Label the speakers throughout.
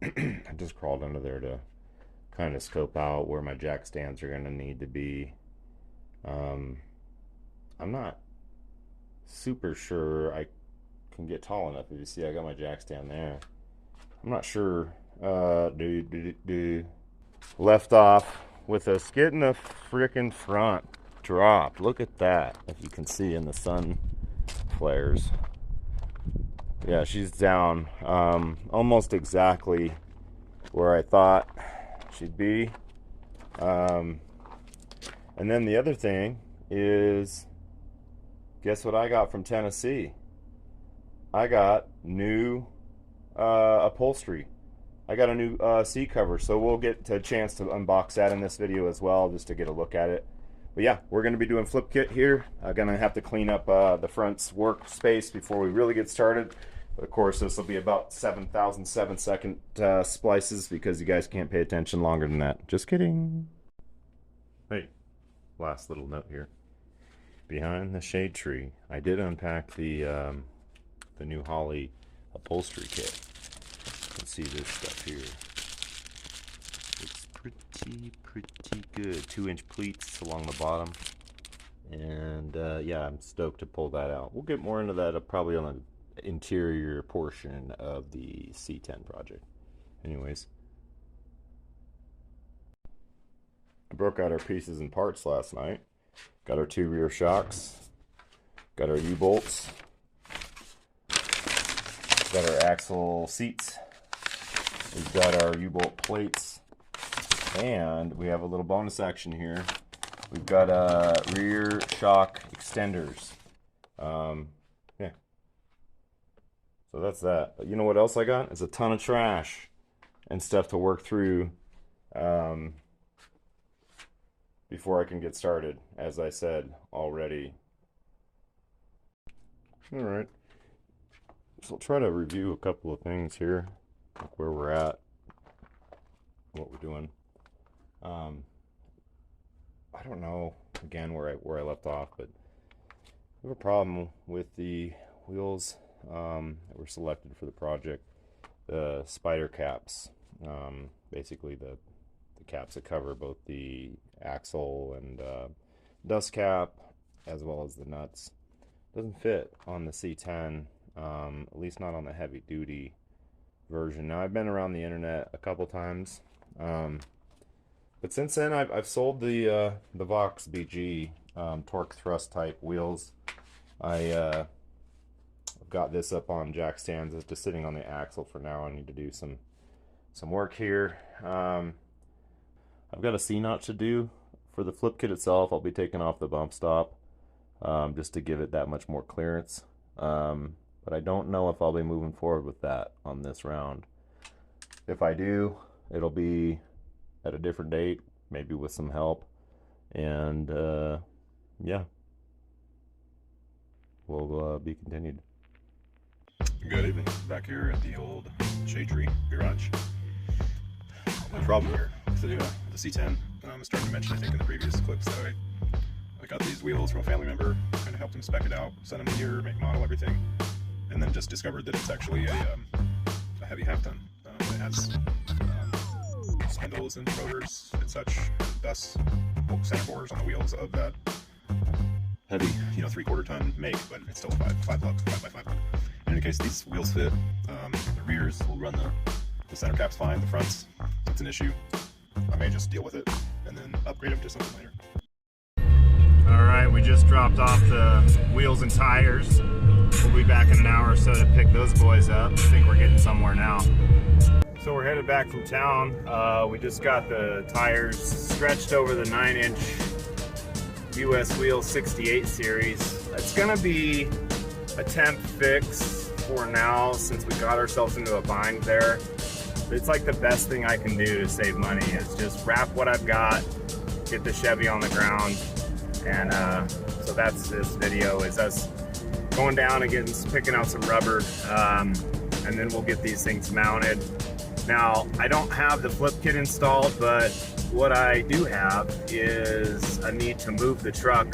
Speaker 1: I just crawled under there to kind of scope out where my jack stands are going to need to be. Um, I'm not super sure I can get tall enough. If you see, I got my jack stand there. I'm not sure. Left off with us getting the freaking front dropped. Look at that. If you can see in the sun flares. Yeah, she's down almost exactly where I thought she'd be. And then the other thing is, guess what I got from Tennessee? I got new upholstery. I got a new seat cover, so we'll get a chance to unbox that in this video as well, just to get a look at it. But yeah, we're going to be doing flip kit here. I'm going to have to clean up the front's workspace before we really get started. But of course, this will be about 7,007-second splices because you guys can't pay attention longer than that. Just kidding. Hey, last little note here. Behind the shade tree, I did unpack the new Holley upholstery kit. You can see this stuff here. It's pretty good. 2-inch pleats along the bottom. And yeah, I'm stoked to pull that out. We'll get more into that probably on the interior portion of the C10 project. Anyways, I broke out our pieces and parts last night. Got our 2 rear shocks. Got our U-bolts. Got our axle seats. We've got our U-bolt plates. And we have a little bonus action here. We've got rear shock extenders. Yeah. So that's that. But you know what else I got? It's a ton of trash and stuff to work through before I can get started, as I said already. Alright. So I'll try to review a couple of things here, like where we're at, what we're doing. I don't know again where I left off, but we have a problem with the wheels that were selected for the project. The spider caps, basically the caps that cover both the axle and dust cap, as well as the nuts, doesn't fit on the C10. At least not on the heavy duty version. Now I've been around the internet a couple times, but since then I've sold the Vox BG torque thrust type wheels. I've got this up on jack stands. It's just sitting on the axle for now. I need to do some work here. I've got a C-notch to do for the flip kit itself. I'll be taking off the bump stop just to give it that much more clearance. But I don't know if I'll be moving forward with that on this round. If I do, it'll be at a different date, maybe with some help. And yeah, will be continued.
Speaker 2: Good evening. Back here at the old Shade Tree Garage. The problem here with the C10, I was starting to mention, I think, in the previous clips that I got these wheels from a family member, kind of helped him spec it out, sent him the year, make, model, everything, and then just discovered that it's actually a heavy half ton. It has spindles and rotors and such, and thus center bores on the wheels of that heavy, 3/4 ton make, but it's still 5 lugs, 5x5. In any case, these wheels fit. The rears will run the center caps fine. The fronts, it's an issue. I may just deal with it and then upgrade them to something later.
Speaker 1: Alright, we just dropped off the wheels and tires. We'll be back in an hour or so to pick those boys up. I think we're getting somewhere now. So we're headed back from town. We just got the tires stretched over the 9-inch US Wheel 68 series. It's gonna be a temp fix for now since we got ourselves into a bind there. It's like the best thing I can do to save money is just wrap what I've got, get the Chevy on the ground, and so that's this video, is us going down and picking out some rubber, and then we'll get these things mounted. Now, I don't have the flip kit installed, but what I do have is a need to move the truck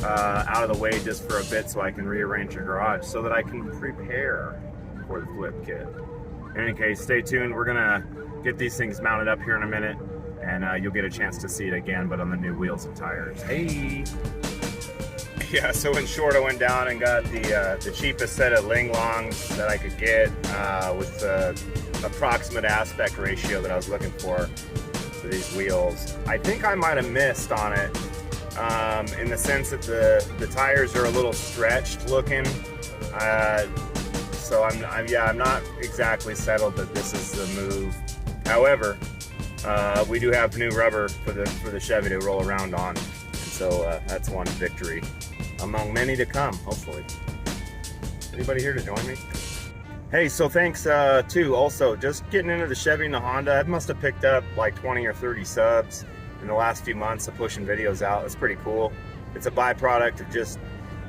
Speaker 1: out of the way just for a bit so I can rearrange the garage so that I can prepare for the flip kit. In any case, stay tuned. We're gonna get these things mounted up here in a minute, and you'll get a chance to see it again, but on the new wheels and tires. Hey! Yeah, so in short, I went down and got the cheapest set of Linglongs that I could get with the approximate aspect ratio that I was looking for these wheels. I think I might have missed on it in the sense that the tires are a little stretched looking. So I'm not exactly settled that this is the move. However, we do have new rubber for the Chevy to roll around on, and so that's one victory among many to come, hopefully. Anybody here to join me? Hey, so thanks too. Also, just getting into the Chevy and the Honda, I must have picked up like 20 or 30 subs in the last few months of pushing videos out. It's pretty cool. It's a byproduct of just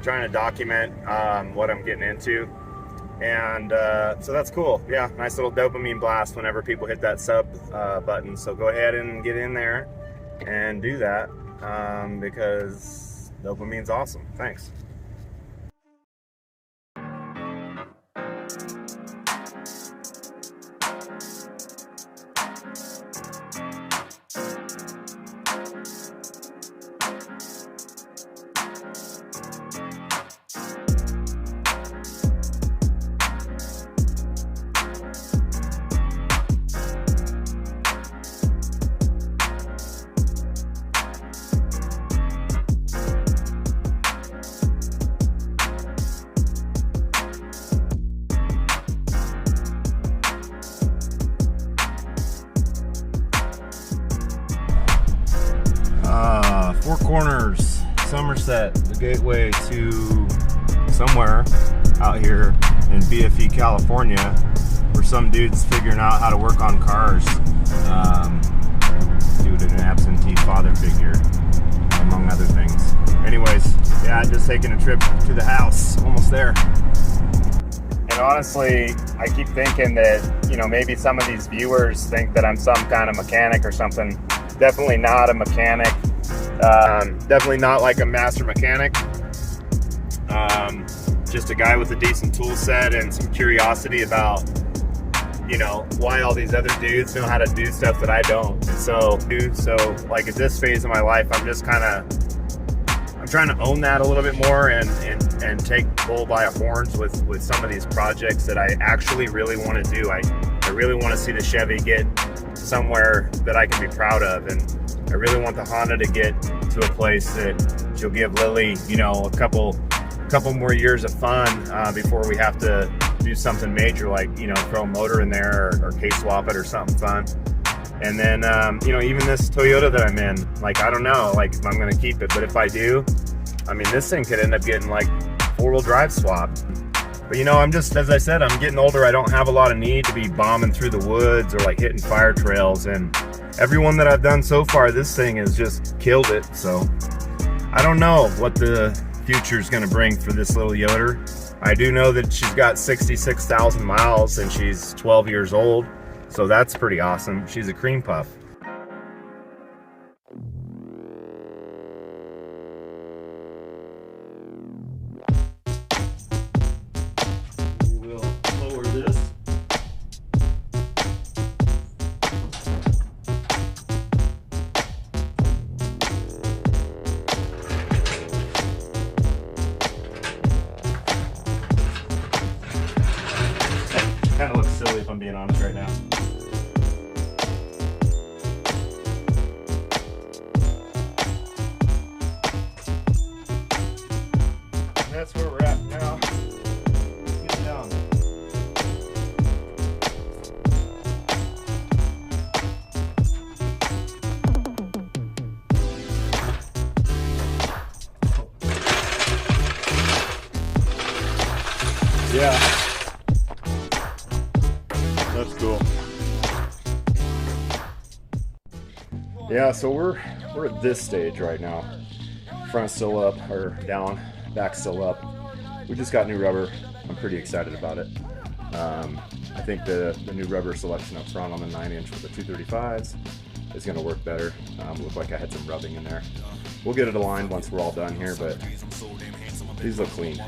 Speaker 1: trying to document what I'm getting into. And so that's cool. Yeah, nice little dopamine blast whenever people hit that sub button. So go ahead and get in there and do that because dopamine's awesome. Thanks. Four Corners, Somerset, the gateway to somewhere out here in BFE, California, where some dude's figuring out how to work on cars due to an absentee father figure, among other things. Anyways, yeah, just taking a trip to the house, almost there. And honestly, I keep thinking that, you know, maybe some of these viewers think that I'm some kind of mechanic or something. Definitely not a mechanic. Definitely not like a master mechanic. Just a guy with a decent tool set and some curiosity about, you know, why all these other dudes know how to do stuff that I don't. And so like at this phase of my life, I'm just I'm trying to own that a little bit more and take bull by the horns with some of these projects that I actually really want to do. I really want to see the Chevy get somewhere that I can be proud of, and I really want the Honda to get to a place that she'll give Lily, you know, a couple more years of fun before we have to do something major, like, you know, throw a motor in there or case swap it or something fun. And then, you know, even this Toyota that I'm in, like, I don't know, like, if I'm going to keep it, but if I do, I mean, this thing could end up getting, like, four-wheel drive swapped. But, you know, I'm just, as I said, I'm getting older. I don't have a lot of need to be bombing through the woods or, like, hitting fire trails. And everyone that I've done so far, this thing has just killed it. So, I don't know what the future is going to bring for this little Yoder. I do know that she's got 66,000 miles and she's 12 years old. So that's pretty awesome. She's a cream puff. We will lower this. Kind of looks silly if I'm being honest right now. That's where we're at now. Get it down. Yeah. That's cool. Yeah, so we're at this stage right now. Front still up, or down, back still up. We just got new rubber. I'm pretty excited about it. I think the new rubber selection up front on the 9-inch with the 235s is going to work better. Looked like I had some rubbing in there. We'll get it aligned once we're all done here, but these look clean.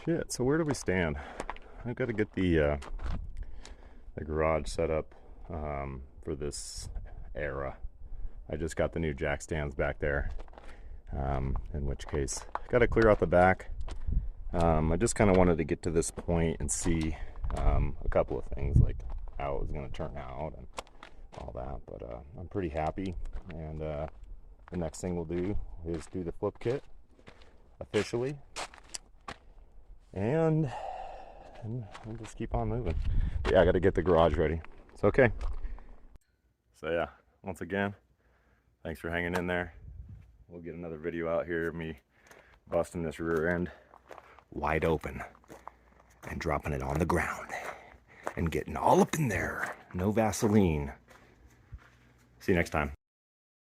Speaker 1: Shit, so where do we stand? I've got to get the garage set up for this era. I just got the new jack stands back there, in which case got to clear out the back. I just kind of wanted to get to this point and see a couple of things, like how it was going to turn out and all that, but I'm pretty happy, and the next thing we'll do is do the flip kit officially, and we'll just keep on moving. But yeah, I got to get the garage ready. It's okay. So yeah, once again, thanks for hanging in there. We'll get another video out here of me busting this rear end wide open and dropping it on the ground and getting all up in there. No Vaseline. See you next time.